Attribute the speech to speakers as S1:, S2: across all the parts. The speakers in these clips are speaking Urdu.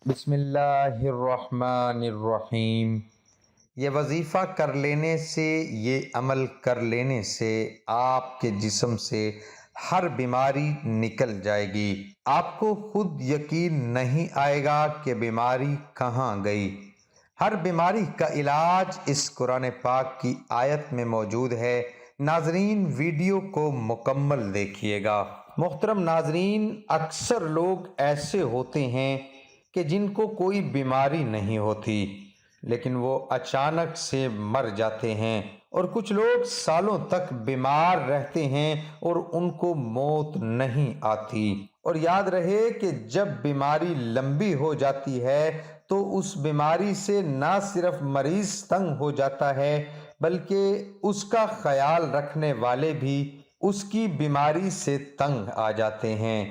S1: بسم اللہ الرحمن الرحیم۔ یہ وظیفہ کر لینے سے، یہ عمل کر لینے سے آپ کے جسم سے ہر بیماری نکل جائے گی۔ آپ کو خود یقین نہیں آئے گا کہ بیماری کہاں گئی۔ ہر بیماری کا علاج اس قرآن پاک کی آیت میں موجود ہے۔ ناظرین، ویڈیو کو مکمل دیکھیے گا۔ محترم ناظرین، اکثر لوگ ایسے ہوتے ہیں کہ جن کو کوئی بیماری نہیں ہوتی لیکن وہ اچانک سے مر جاتے ہیں، اور کچھ لوگ سالوں تک بیمار رہتے ہیں اور ان کو موت نہیں آتی۔ اور یاد رہے کہ جب بیماری لمبی ہو جاتی ہے تو اس بیماری سے نہ صرف مریض تنگ ہو جاتا ہے بلکہ اس کا خیال رکھنے والے بھی اس کی بیماری سے تنگ آ جاتے ہیں۔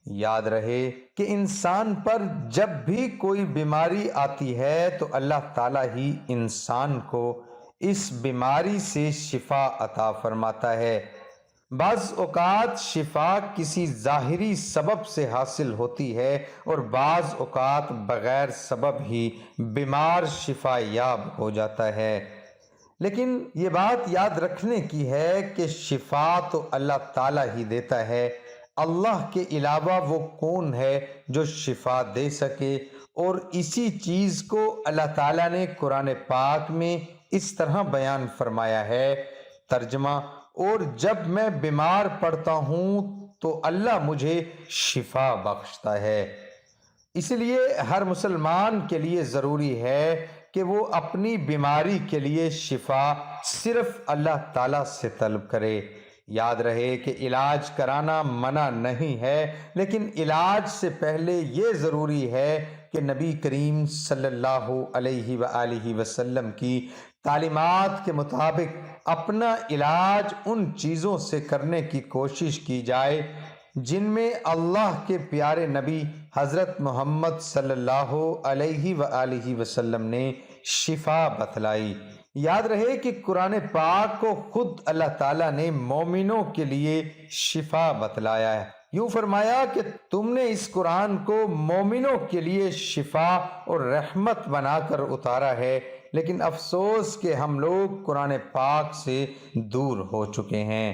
S1: یاد رہے کہ انسان پر جب بھی کوئی بیماری آتی ہے تو اللہ تعالیٰ ہی انسان کو اس بیماری سے شفا عطا فرماتا ہے۔ بعض اوقات شفا کسی ظاہری سبب سے حاصل ہوتی ہے اور بعض اوقات بغیر سبب ہی بیمار شفا یاب ہو جاتا ہے۔ لیکن یہ بات یاد رکھنے کی ہے کہ شفا تو اللہ تعالیٰ ہی دیتا ہے۔ اللہ کے علاوہ وہ کون ہے جو شفا دے سکے؟ اور اسی چیز کو اللہ تعالیٰ نے قرآن پاک میں اس طرح بیان فرمایا ہے۔ ترجمہ: اور جب میں بیمار پڑتا ہوں تو اللہ مجھے شفا بخشتا ہے۔ اس لیے ہر مسلمان کے لیے ضروری ہے کہ وہ اپنی بیماری کے لیے شفا صرف اللہ تعالیٰ سے طلب کرے۔ یاد رہے کہ علاج کرانا منع نہیں ہے، لیکن علاج سے پہلے یہ ضروری ہے کہ نبی کریم صلی اللہ علیہ وآلہ وسلم کی تعلیمات کے مطابق اپنا علاج ان چیزوں سے کرنے کی کوشش کی جائے جن میں اللہ کے پیارے نبی حضرت محمد صلی اللہ علیہ وآلہ وسلم نے شفا بتلائی۔ یاد رہے کہ قرآن پاک کو خود اللہ تعالیٰ نے مومنوں کے لیے شفا بتلایا ہے۔ یوں فرمایا کہ تم نے اس قرآن کو مومنوں کے لیے شفا اور رحمت بنا کر اتارا ہے، لیکن افسوس کہ ہم لوگ قرآن پاک سے دور ہو چکے ہیں۔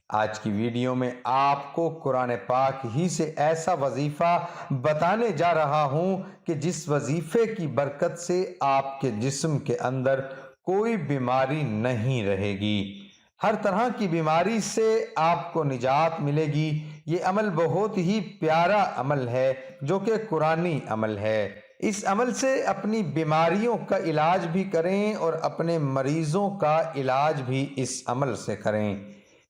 S1: آج کی ویڈیو میں آپ کو قرآن پاک ہی سے ایسا وظیفہ بتانے جا رہا ہوں کہ جس وظیفے کی برکت سے آپ کے جسم کے اندر کوئی بیماری نہیں رہے گی۔ ہر طرح کی بیماری سے آپ کو نجات ملے گی۔ یہ عمل بہت ہی پیارا عمل ہے جو کہ قرآنی عمل ہے۔ اس عمل سے اپنی بیماریوں کا علاج بھی کریں اور اپنے مریضوں کا علاج بھی اس عمل سے کریں۔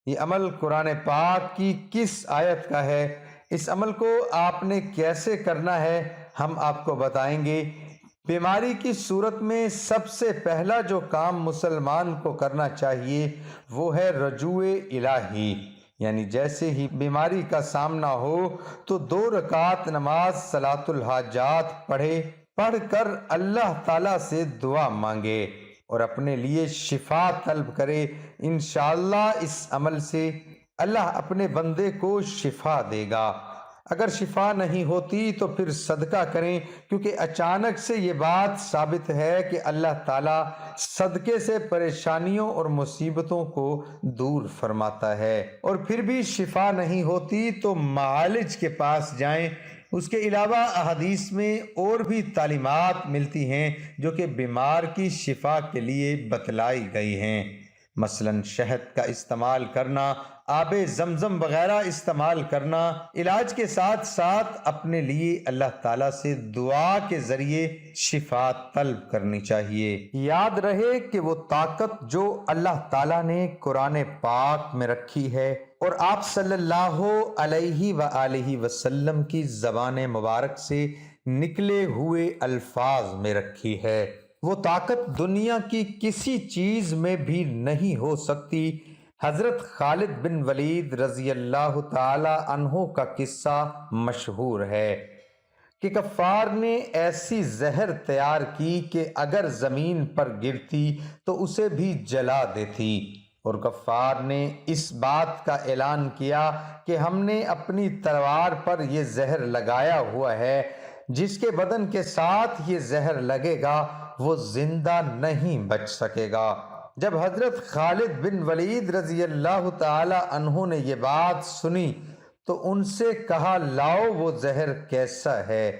S1: یہ عمل قرآن پاک کی کس آیت کا ہے؟ اس عمل کو آپ نے کیسے کرنا ہے، ہم آپ کو بتائیں گے۔ بیماری کی صورت میں سب سے پہلا جو کام مسلمان کو کرنا چاہیے وہ ہے رجوع الہی، یعنی جیسے ہی بیماری کا سامنا ہو تو 2 رکعت نماز صلاۃ الحاجات پڑھ کر اللہ تعالیٰ سے دعا مانگے اور اپنے لیے شفا طلب کرے۔ انشاءاللہ اس عمل سے اللہ اپنے بندے کو شفا دے گا۔ اگر شفا نہیں ہوتی تو پھر صدقہ کریں، کیونکہ اچانک سے یہ بات ثابت ہے کہ اللہ تعالیٰ صدقے سے پریشانیوں اور مصیبتوں کو دور فرماتا ہے۔ اور پھر بھی شفا نہیں ہوتی تو معالج کے پاس جائیں۔ اس کے علاوہ احادیث میں اور بھی تعلیمات ملتی ہیں جو کہ بیمار کی شفا کے لیے بتلائی گئی ہیں، مثلا شہد کا استعمال کرنا، آب زمزم وغیرہ استعمال کرنا۔ علاج کے ساتھ ساتھ اپنے لیے اللہ تعالیٰ سے دعا کے ذریعے شفا طلب کرنی چاہیے۔ یاد رہے کہ وہ طاقت جو اللہ تعالیٰ نے قرآن پاک میں رکھی ہے اور آپ صلی اللہ علیہ وآلہ وسلم کی زبان مبارک سے نکلے ہوئے الفاظ میں رکھی ہے، وہ طاقت دنیا کی کسی چیز میں بھی نہیں ہو سکتی۔ حضرت خالد بن ولید رضی اللہ تعالی عنہ کا قصہ مشہور ہے کہ کفار نے ایسی زہر تیار کی کہ اگر زمین پر گرتی تو اسے بھی جلا دیتی، اور کفار نے اس بات کا اعلان کیا کہ ہم نے اپنی تلوار پر یہ زہر لگایا ہوا ہے، جس کے بدن کے ساتھ یہ زہر لگے گا وہ زندہ نہیں بچ سکے گا۔ جب حضرت خالد بن ولید رضی اللہ تعالی عنہ نے یہ بات سنی تو ان سے کہا لاؤ وہ زہر کیسا ہے۔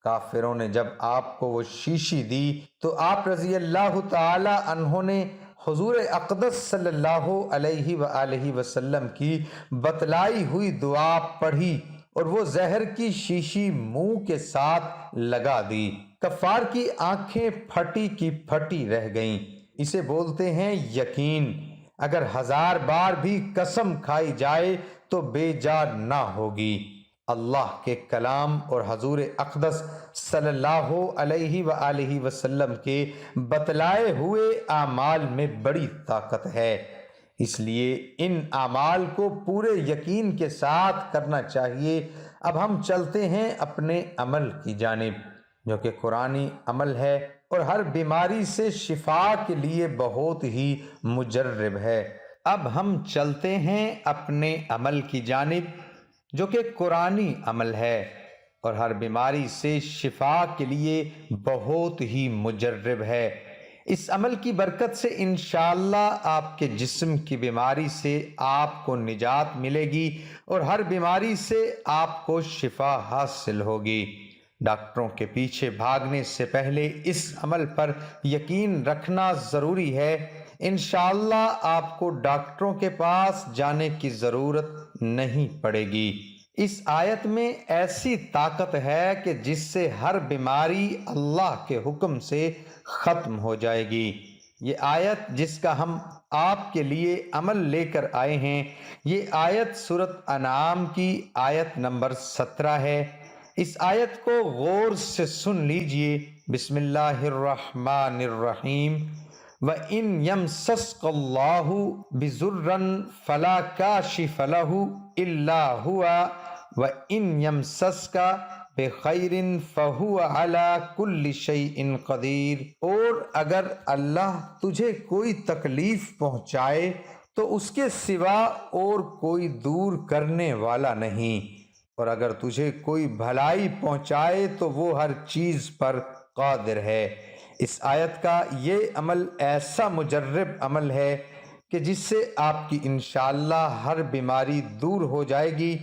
S1: کافروں نے جب آپ کو وہ شیشی دی تو آپ رضی اللہ تعالی عنہ نے حضور اقدس صلی اللہ علیہ وآلہ وسلم کی بتلائی ہوئی دعا پڑھی اور وہ زہر کی شیشی منہ کے ساتھ لگا دی۔ کفار کی آنکھیں پھٹی کی پھٹی رہ گئیں۔ اسے بولتے ہیں یقین۔ اگر 1000 بار بھی قسم کھائی جائے تو بے جا نہ ہوگی۔ اللہ کے کلام اور حضور اقدس صلی اللہ علیہ وآلہ وسلم کے بتلائے ہوئے اعمال میں بڑی طاقت ہے، اس لیے ان اعمال کو پورے یقین کے ساتھ کرنا چاہیے۔ اب ہم چلتے ہیں اپنے عمل کی جانب جو کہ قرآنی عمل ہے اور ہر بیماری سے شفا کے لیے بہت ہی مجرب ہے۔ اب ہم چلتے ہیں اپنے عمل کی جانب جو کہ قرآنی عمل ہے اور ہر بیماری سے شفا کے لیے بہت ہی مجرب ہے۔ اس عمل کی برکت سے انشاءاللہ آپ کے جسم کی بیماری سے آپ کو نجات ملے گی اور ہر بیماری سے آپ کو شفا حاصل ہوگی۔ ڈاکٹروں کے پیچھے بھاگنے سے پہلے اس عمل پر یقین رکھنا ضروری ہے۔ انشاءاللہ آپ کو ڈاکٹروں کے پاس جانے کی ضرورت نہیں پڑے گی۔ اس آیت میں ایسی طاقت ہے کہ جس سے ہر بیماری اللہ کے حکم سے ختم ہو جائے گی۔ یہ آیت جس کا ہم آپ کے لیے عمل لے کر آئے ہیں، یہ آیت سورۃ انعام کی آیت نمبر 17 ہے۔ اس آیت کو غور سے سن لیجئے۔ بسم اللہ الرحمن الرحیم۔ وَإِن يَمْسَسْكَ اللَّهُ بِضُرٍّ فَلَا كَاشِفَ لَهُ إِلَّا هُوَ وَإِن يَمْسَسْكَ بِخَيْرٍ فَهُوَ عَلَى كُلِّ شَيْءٍ قَدِيرٌ۔ اور اگر اللہ تجھے کوئی تکلیف پہنچائے تو اس کے سوا اور کوئی دور کرنے والا نہیں، اور اگر تجھے کوئی بھلائی پہنچائے تو وہ ہر چیز پر قادر ہے۔ اس آیت کا یہ عمل ایسا مجرب عمل ہے کہ جس سے آپ کی انشاءاللہ ہر بیماری دور ہو جائے گی۔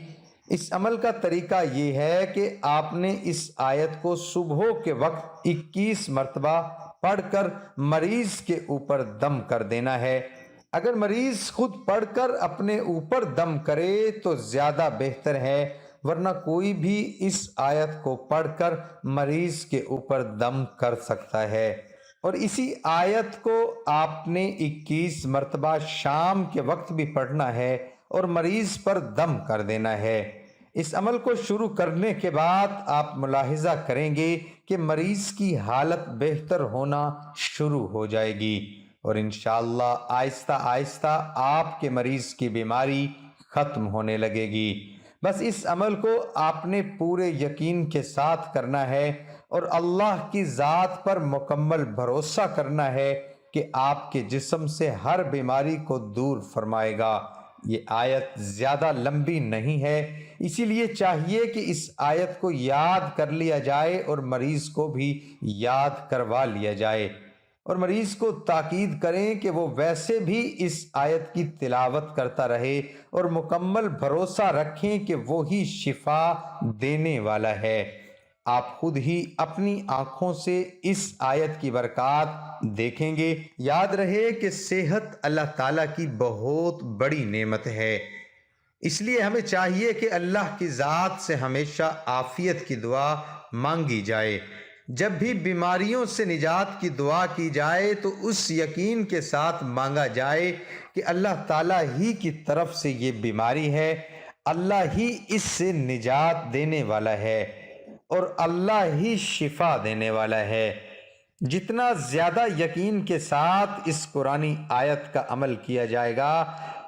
S1: اس عمل کا طریقہ یہ ہے کہ آپ نے اس آیت کو صبح کے وقت 21 مرتبہ پڑھ کر مریض کے اوپر دم کر دینا ہے۔ اگر مریض خود پڑھ کر اپنے اوپر دم کرے تو زیادہ بہتر ہے، ورنہ کوئی بھی اس آیت کو پڑھ کر مریض کے اوپر دم کر سکتا ہے، اور اسی آیت کو آپ نے 21 مرتبہ شام کے وقت بھی پڑھنا ہے اور مریض پر دم کر دینا ہے۔ اس عمل کو شروع کرنے کے بعد آپ ملاحظہ کریں گے کہ مریض کی حالت بہتر ہونا شروع ہو جائے گی اور انشاءاللہ آہستہ آہستہ آپ کے مریض کی بیماری ختم ہونے لگے گی۔ بس اس عمل کو آپ نے پورے یقین کے ساتھ کرنا ہے اور اللہ کی ذات پر مکمل بھروسہ کرنا ہے کہ آپ کے جسم سے ہر بیماری کو دور فرمائے گا۔ یہ آیت زیادہ لمبی نہیں ہے، اسی لیے چاہیے کہ اس آیت کو یاد کر لیا جائے اور مریض کو بھی یاد کروا لیا جائے، اور مریض کو تاکید کریں کہ وہ ویسے بھی اس آیت کی تلاوت کرتا رہے اور مکمل بھروسہ رکھیں کہ وہی شفا دینے والا ہے۔ آپ خود ہی اپنی آنکھوں سے اس آیت کی برکات دیکھیں گے۔ یاد رہے کہ صحت اللہ تعالیٰ کی بہت بڑی نعمت ہے، اس لیے ہمیں چاہیے کہ اللہ کی ذات سے ہمیشہ عافیت کی دعا مانگی جائے۔ جب بھی بیماریوں سے نجات کی دعا کی جائے تو اس یقین کے ساتھ مانگا جائے کہ اللہ تعالیٰ ہی کی طرف سے یہ بیماری ہے، اللہ ہی اس سے نجات دینے والا ہے اور اللہ ہی شفا دینے والا ہے۔ جتنا زیادہ یقین کے ساتھ اس قرآنی آیت کا عمل کیا جائے گا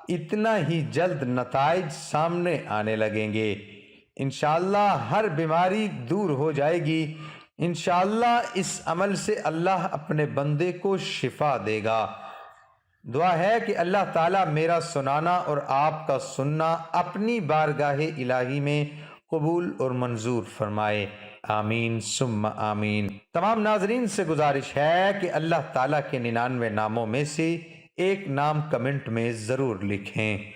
S1: اتنا ہی جلد نتائج سامنے آنے لگیں گے۔ انشاءاللہ ہر بیماری دور ہو جائے گی۔ انشاءاللہ اس عمل سے اللہ اپنے بندے کو شفا دے گا۔ دعا ہے کہ اللہ تعالیٰ میرا سنانا اور آپ کا سننا اپنی بارگاہ الہی میں قبول اور منظور فرمائے۔ آمین ثم آمین۔ تمام ناظرین سے گزارش ہے کہ اللہ تعالیٰ کے 99 ناموں میں سے ایک نام کمنٹ میں ضرور لکھیں۔